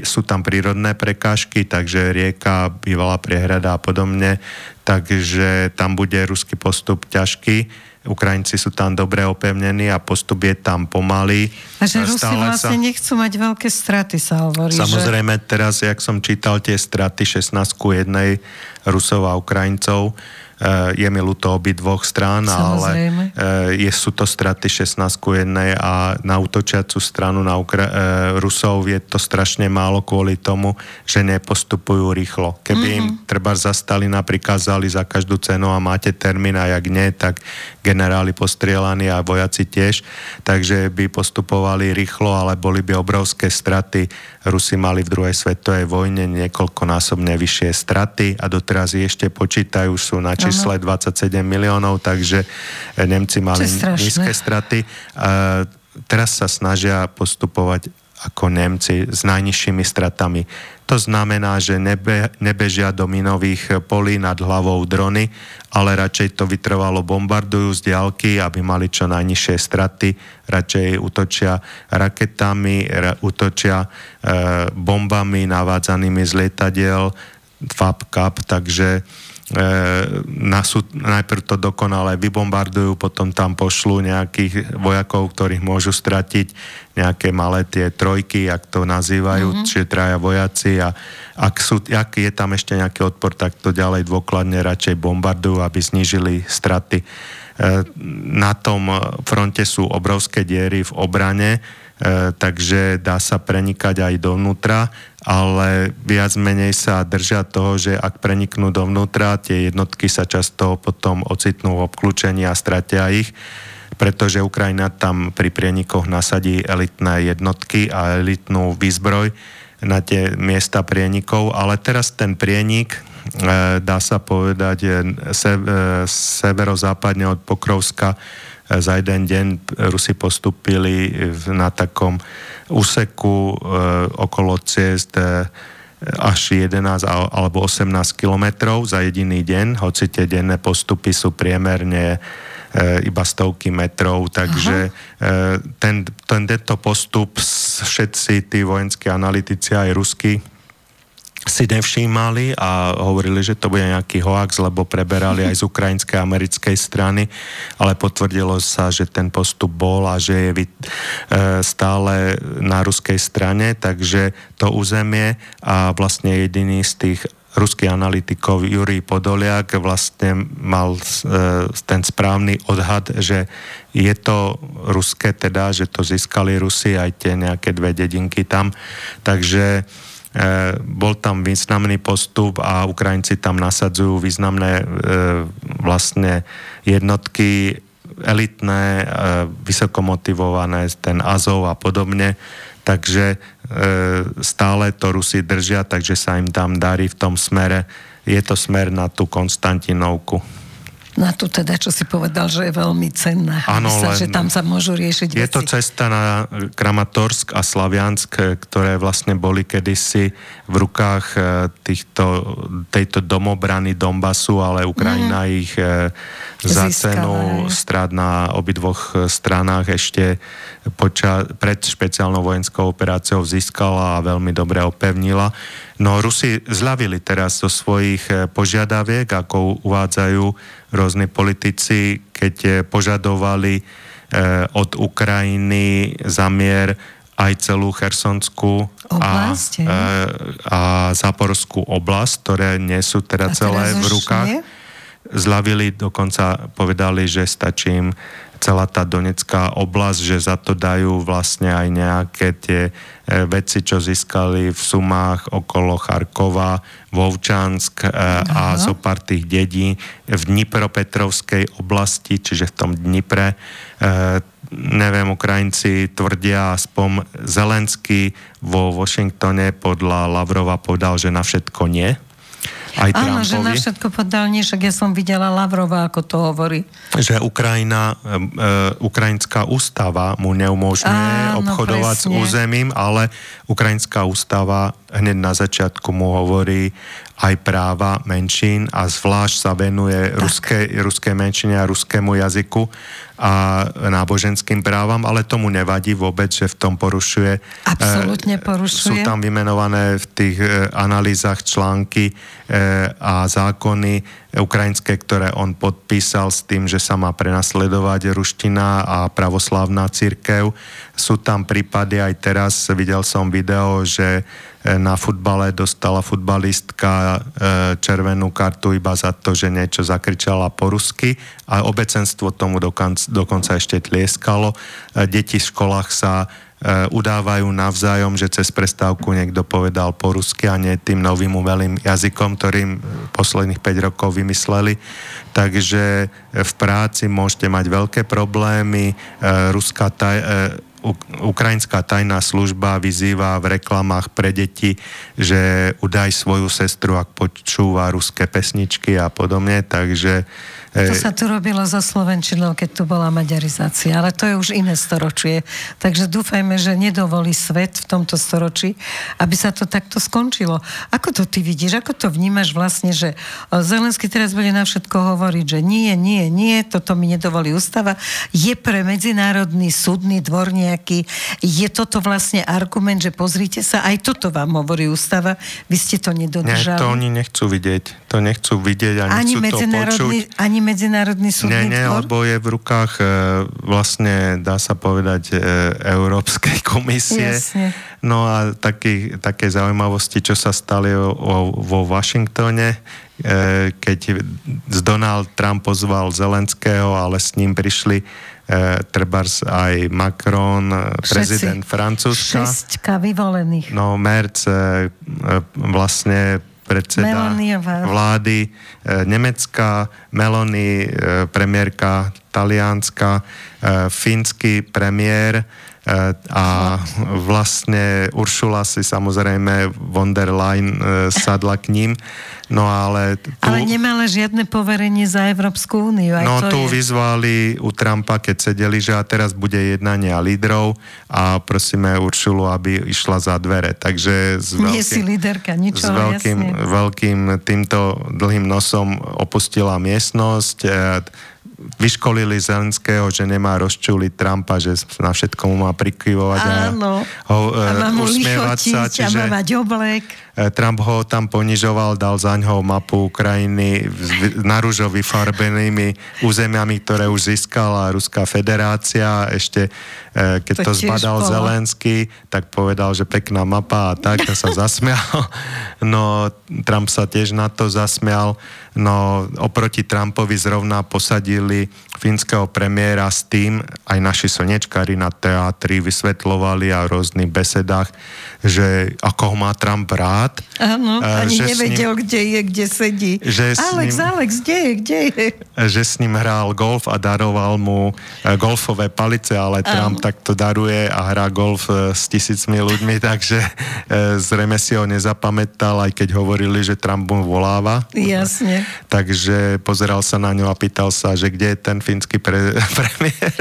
sú tam prírodné prekážky, takže rieka, bývalá priehrada a podobne, takže tam bude ruský postup ťažký. Ukrajinci sú tam dobre opevnení a postup je tam pomalý. A že Rusi vlastne nechcú mať veľké straty, sa hovorí. Samozrejme, teraz, jak som čítal tie straty 16:1 Rusov a Ukrajincov, je mi ľúto obidvoch strán, ale sú to straty 16:1 a na útočiacu stranu Rusov je to strašne málo kvôli tomu, že nepostupujú rýchlo. Keby im treba zastali, prikázali za každú cenu a máte termín a jak nie, tak generáli postrielaní a vojaci tiež, takže by postupovali rýchlo, ale boli by obrovské straty. Rusi mali v druhej svetovej vojne niekoľkonásobne vyššie straty a doteraz ešte počítajú, sú na čísle 27 miliónov, takže Nemci mali nízke straty. Teraz sa snažia postupovať ako Nemci s najnižšími stratami. To znamená, že nebežia do minových polí nad hlavou drony, ale radšej to vytrvalo bombardujú z diaľky, aby mali čo najnižšie straty. Radšej útočia raketami, útočia bombami navádzanými z lietadiel, FAB, takže najprv to dokonale vybombardujú, potom tam pošlú nejakých vojakov, ktorých môžu stratiť, nejaké malé tie trojky, jak to nazývajú, čiže traja vojaci a ak je tam ešte nejaký odpor, tak to ďalej dôkladne radšej bombardujú, aby znížili straty. Na tom fronte sú obrovské diery v obrane, takže dá sa prenikať aj dovnútra, ale viac menej sa držia toho, že ak preniknú dovnútra, tie jednotky sa často potom ocitnú v obklúčení a stratia ich, pretože Ukrajina tam pri prienikoch nasadí elitné jednotky a elitnú výzbroj na tie miesta prienikov, ale teraz ten prienik, dá sa povedať, severozápadne od Pokrovska za jeden deň Rusi postúpili na takom úseku okolo ciest až 11 alebo 18 kilometrov za jediný deň, hoci tie denné postupy sú priemerne iba stovky metrov, takže tento postup všetci tí vojenskí analytici aj ruskí si nevšímali a hovorili, že to bude nejaký hoax, lebo preberali aj z ukrajinskej a americkej strany, ale potvrdilo sa, že ten postup bol a že je stále na ruskej strane, takže to územie a vlastne jediný z tých ruských analytikov Jurij Podoliak vlastne mal ten správny odhad, že je to ruské teda, že to získali Rusi aj tie nejaké dve dedinky tam, takže bol tam významný postup a Ukrajinci tam nasadzujú významné vlastne jednotky elitné, vysokomotivované, ten Azov a podobne, takže stále to Rusi držia, takže sa im tam darí v tom smere. Je to smer na tú Konstantinovku. Na tú teda, čo si povedal, že je veľmi cenná. Áno, že tam sa môžu riešiť veci. Je to cesta na Kramatorsk a Slaviansk, ktoré vlastne boli kedysi v rukách tejto domobrany Donbasu, ale Ukrajina ich za cenu strát na obidvoch stranách ešte pred špeciálnou vojenskou operáciou získala a veľmi dobre opevnila. No Rusi zľavili teraz zo svojich požiadaviek, ako uvádzajú rôzni politici, keď požadovali od Ukrajiny za mier aj celú Chersonskú a Záporovskú oblasť, ktoré nie sú teda celé v rukách. Zľavili, dokonca povedali, že stačí im celá tá Donetská oblasť, že za to dajú vlastne aj nejaké tie veci, čo získali v sumách okolo Charkova, Vovčansk a zo pár tých dedí v Dnipropetrovskej oblasti, čiže v tom Dnipre. Neviem, Ukrajinci tvrdia, aspoň Zelenský vo Washingtone podľa Lavrova povedal, že na všetko nie. aj Trumpovi. Áno, že na všetko podal nie, však ja som videla Lavrova, ako to hovorí. Že ukrajinská ústava mu neumožňuje obchodovať presne s územím, ale ukrajinská ústava hneď na začiatku mu hovorí aj práva menšín a zvlášť sa venuje ruskej menšine a ruskému jazyku a náboženským právam, ale tomu nevadí vôbec, že v tom porušuje. Absolútne porušuje. Sú tam vymenované v tých analýzach články a zákony ukrajinské, ktoré on podpísal s tým, že sa má prenasledovať ruština a pravoslávna cirkev. Sú tam prípady aj teraz, videl som video, že na futbale dostala futbalistka červenú kartu iba za to, že niečo zakričala po rusky a obecenstvo tomu dokonca ešte tlieskalo. Deti v školách sa udávajú navzájom, že cez prestávku niekto povedal po rusky a nie tým novým umelým jazykom, ktorým posledných 5 rokov vymysleli. Takže v práci môžete mať veľké problémy. Ukrajinská tajná služba vyzýva v reklamách pre deti, že udaj svoju sestru, ak počúva ruské pesničky a podobne, takže to sa tu robilo za slovenčinou, keď tu bola maďarizácia, ale to je už iné storočie. Takže dúfajme, že nedovolí svet v tomto storočí, aby sa to takto skončilo. Ako to ty vidíš? Ako to vnímaš vlastne, že Zelenský teraz bude na všetko hovoriť, že nie, toto mi nedovolí ústava. Je pre Medzinárodný súdny dvor nejaký, je toto vlastne argument, že pozrite sa, aj toto vám hovorí ústava, vy ste to nedodržali. Nie, to oni nechcú vidieť. To nechcú vidieť a nechcú to počuť. Ani Medzinárodný súdny dvor? Nie, lebo je v rukách vlastne, dá sa povedať, Európskej komisie. Jasne. No a také zaujímavosti, čo sa stali vo Washingtone, keď Donald Trump pozval Zelenského, ale s ním prišli trebárs aj Macron, prezident Francúzska. 6 vyvolených. No, Merz vlastne predseda vlády Nemecka, Meloni, premiérka Talianska, fínsky premiér a vlastne Uršula si samozrejme von der Leyen sadla k ním. No ale ale nemala žiadne poverenie za Európsku úniu. Vyzvali u Trumpa, keď sedeli, že a teraz bude jednanie lídrov a prosíme Uršulu, aby išla za dvere. Takže nie si líderka, ničoho, veľkým týmto dlhým nosom opustila miestnosť. Vyškolili Zelenského, že nemá rozčúliť Trumpa, že na všetko mu má prikyvovať a usmievať sa. Čiže má mať oblek. Trump ho tam ponižoval, dal zaňho mapu Ukrajiny naružo vyfarbenými územiami, ktoré už získala Ruská federácia. Ešte keď to zbadal Zelenský, tak povedal, že pekná mapa a tak, a sa zasmial. No, Trump sa tiež na to zasmial. No, oproti Trumpovi zrovna posadili fínskeho premiéra s tým, aj naši slnečkári na teatri vysvetľovali a v rôznych besedách, že ako ho má Trump rád. Áno, ani nevedel, kde sedí. Alex, kde je? Že s ním hral golf a daroval mu golfové palice, ale Trump takto daruje a hrá golf s 1000 ľuďmi, takže zrejme si ho nezapamätal, aj keď hovorili, že Trump mu voláva. Jasne. Takže pozeral sa na ňo a pýtal sa, že kde je ten fínsky premiér.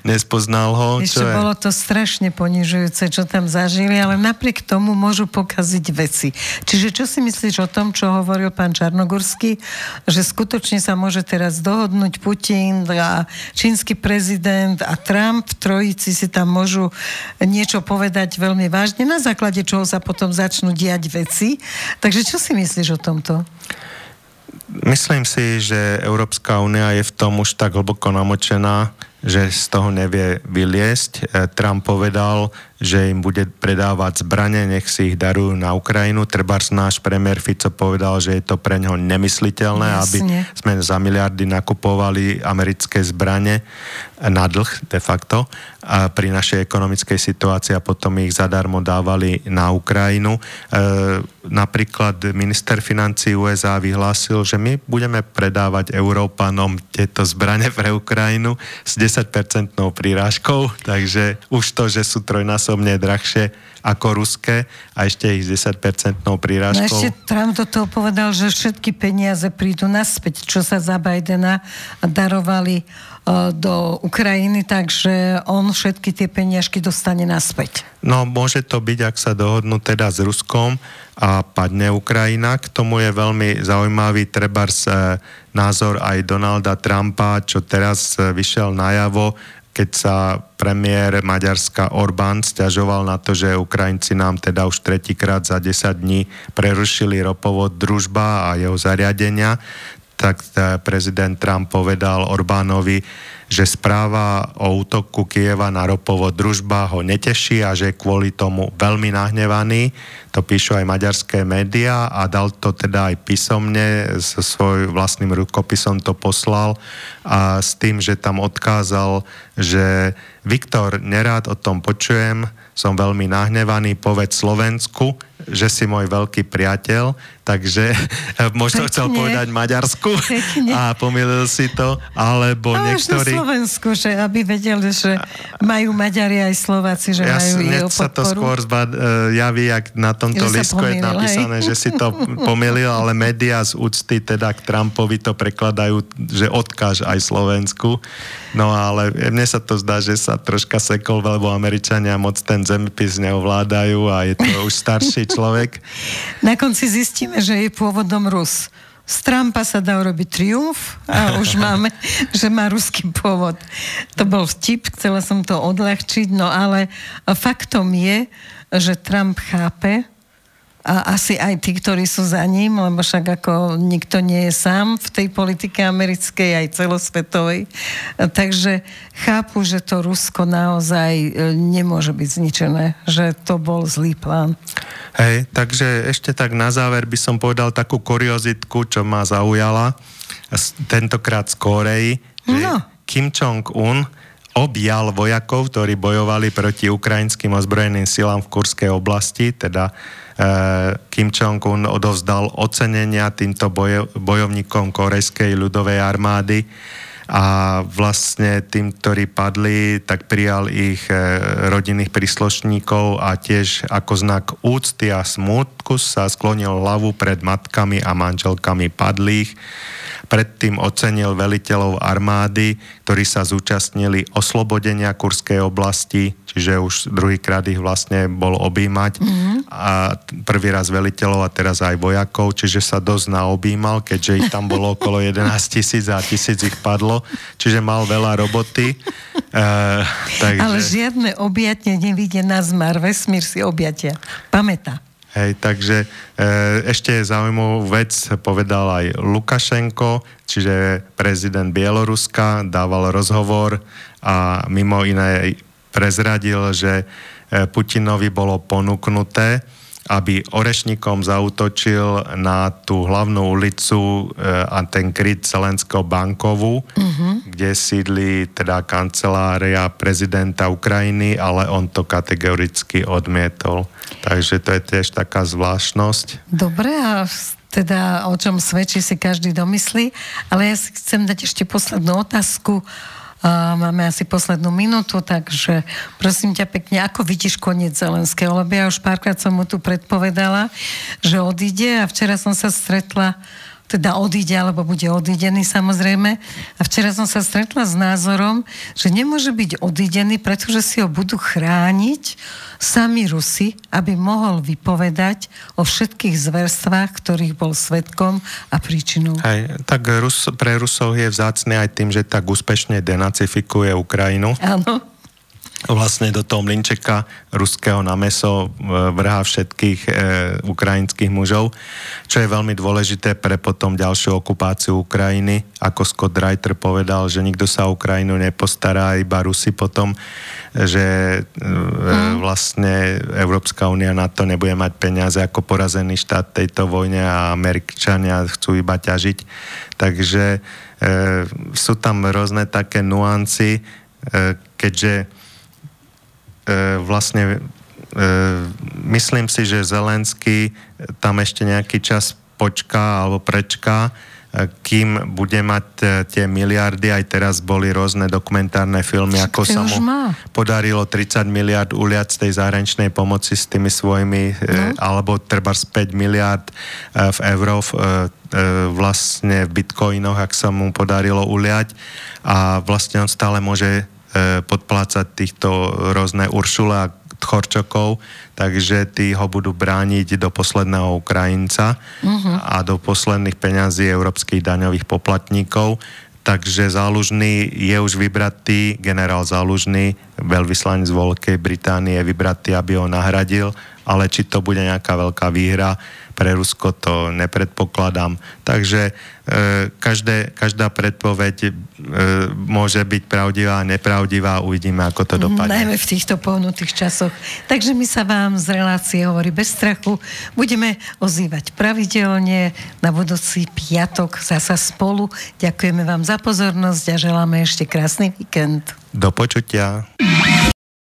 Nespoznal ho. Ešte bolo to strašne ponižujúce, čo tam zažili, ale napriek tomu môžu pokaziť veci. Čiže čo si myslíš o tom, čo hovoril pán Čarnogurský, že skutočne sa môže teraz dohodnúť Putin a čínsky prezident a Trump v trojici si tam môžu niečo povedať veľmi vážne, na základe čoho sa potom začnú diať veci. Takže čo si myslíš o tomto? Myslím si, že Európska únia je v tom už tak hlboko namočená, že z toho nevie vyliesť. Trump povedal, že im bude predávať zbrane, nech si ich darujú na Ukrajinu. Trebárs náš premiér Fico povedal, že je to pre ňoho nemysliteľné, aby sme za miliardy nakupovali americké zbrane na dlh de facto a pri našej ekonomickej situácii a potom ich zadarmo dávali na Ukrajinu. Napríklad minister financií USA vyhlásil, že my budeme predávať Európanom tieto zbrane pre Ukrajinu s 10% prírážkou, takže už to, že sú trojnásobne dvojnásobne drahšie ako ruské a ešte ich 10% prírážkou. No ešte Trump do toho povedal, že všetky peniaze prídu naspäť, čo sa za Bidena darovali do Ukrajiny, takže on všetky tie peniažky dostane naspäť. No, môže to byť, ak sa dohodnú teda s Ruskom a padne Ukrajina. K tomu je veľmi zaujímavý trebárs názor aj Donalda Trumpa, čo teraz vyšiel najavo, keď sa premiér Maďarska Orbán sťažoval na to, že Ukrajinci nám teda už tretíkrát za 10 dní prerušili ropovod Družba a jeho zariadenia, tak prezident Trump povedal Orbánovi, že správa o útoku Kyjeva na ropovod Družba ho neteší a že je kvôli tomu veľmi nahnevaný. To píšu aj maďarské médiá a dal to teda aj písomne, so svojím vlastným rukopisom to poslal a s tým, že tam odkázal, že Viktor, nerád o tom počujem, som veľmi nahnevaný, povedz Slovensku, že si môj veľký priateľ, takže možno chcel povedať Maďarsku a pomýlil si to, alebo niektorí... Slovensku, že aby vedeli, že majú Maďari aj Slováci, že majú jeho podporu. Sa to skôr javí, jak na tomto lístku je napísané, že si to pomýlil, ale médiá z úcty teda k Trumpovi to prekladajú, že odkáž aj Slovensku. No ale mne sa to zdá, že sa troška sekol, lebo Američania moc ten zemepis neovládajú a je to už starší človek. Na konci zistíme, že je pôvodom Rus. Z Trumpa sa dá urobiť triumf a už máme, že má ruský pôvod. To bol vtip, chcela som to odľahčiť, no ale faktom je, že Trump chápe a asi aj tí, ktorí sú za ním, lebo však ako nikto nie je sám v tej politike americkej, aj celosvetovej. Takže chápu, že to Rusko naozaj nemôže byť zničené, že to bol zlý plán. Hej, takže ešte tak na záver by som povedal takú kuriozitku, čo ma zaujala, tentokrát z Kórei, že Kim Jong-un objal vojakov, ktorí bojovali proti ukrajinským ozbrojeným silám v Kurskej oblasti, teda Kim Jong-un odovzdal ocenenia týmto bojovníkom Kórejskej ľudovej armády a vlastne tým, ktorí padli, tak prijal ich rodinných príslušníkov a tiež ako znak úcty a smútku sa sklonil hlavu pred matkami a manželkami padlých. Predtým ocenil veliteľov armády, ktorí sa zúčastnili oslobodenia Kurskej oblasti, čiže už druhýkrát ich vlastne bol objímať. A prvý raz veliteľov a teraz aj vojakov, čiže sa dosť naobjímal, keďže ich tam bolo okolo 11 000 a 1000 ich padlo, čiže mal veľa roboty. Takže... Ale žiadne objatne nevidie na zmar, vesmír si objatia. Pamätá. Hej, takže ešte zaujímavú vec povedal aj Lukašenko, čiže prezident Bieloruska, dával rozhovor a mimo iné prezradil, že Putinovi bolo ponúknuté, aby Orešnikom zaútočil na tú hlavnú ulicu a ten kryt Zelenského bankovú, kde sídli teda kancelária prezidenta Ukrajiny, ale on to kategoricky odmietol. Takže to je tiež taká zvláštnosť. Dobre, a teda o čom svedčí si každý domyslí, ale ja si chcem dať ešte poslednú otázku. Máme asi poslednú minútu, takže prosím ťa pekne, ako vidíš koniec Zelenského? Lebo ja už párkrát som mu tu predpovedala, že odíde a včera som sa stretla, teda odíde, alebo bude odídený samozrejme. A včera som sa stretla s názorom, že nemôže byť odídený, pretože si ho budú chrániť sami Rusi, aby mohol vypovedať o všetkých zverstvách, ktorých bol svedkom a príčinou. Hej, tak pre Rusov je vzácny aj tým, že tak úspešne denacifikuje Ukrajinu. Áno. Vlastne do toho mlynčeka ruského na mäso vrhá všetkých ukrajinských mužov, čo je veľmi dôležité pre potom ďalšiu okupáciu Ukrajiny. Ako Scott Reiter povedal, že nikto sa o Ukrajinu nepostará, iba Rusi potom, že vlastne Európska únia na to nebude mať peniaze ako porazený štát tejto vojne a Američania chcú iba ťažiť. Takže sú tam rôzne také nuancy, keďže vlastne myslím si, že Zelenský tam ešte nejaký čas počká alebo prečká kým bude mať tie miliardy, aj teraz boli rôzne dokumentárne filmy, ako sa mu podarilo 30 miliard uliať z tej zahraničnej pomoci s tými svojimi, alebo treba 5 miliard v euro vlastne v bitcoinoch, ak sa mu podarilo uliať, a vlastne on stále môže podplácať týchto rôzne Uršula Tchorčokov, takže tí ho budú brániť do posledného Ukrajinca a do posledných peňazí európskych daňových poplatníkov. Takže Zálužný je už vybratý, generál Zálužný, veľvyslanec z Veľkej Británie je vybratý, aby ho nahradil, ale či to bude nejaká veľká výhra pre Rusko, to nepredpokladám. Takže každá predpoveď môže byť pravdivá a nepravdivá. Uvidíme, ako to dopadne. Najmä v týchto pohnutých časoch. Takže my sa vám z relácie Hovorí bez strachu budeme ozývať pravidelne na budúci piatok zasa spolu. Ďakujeme vám za pozornosť a želáme ešte krásny víkend. Do počutia.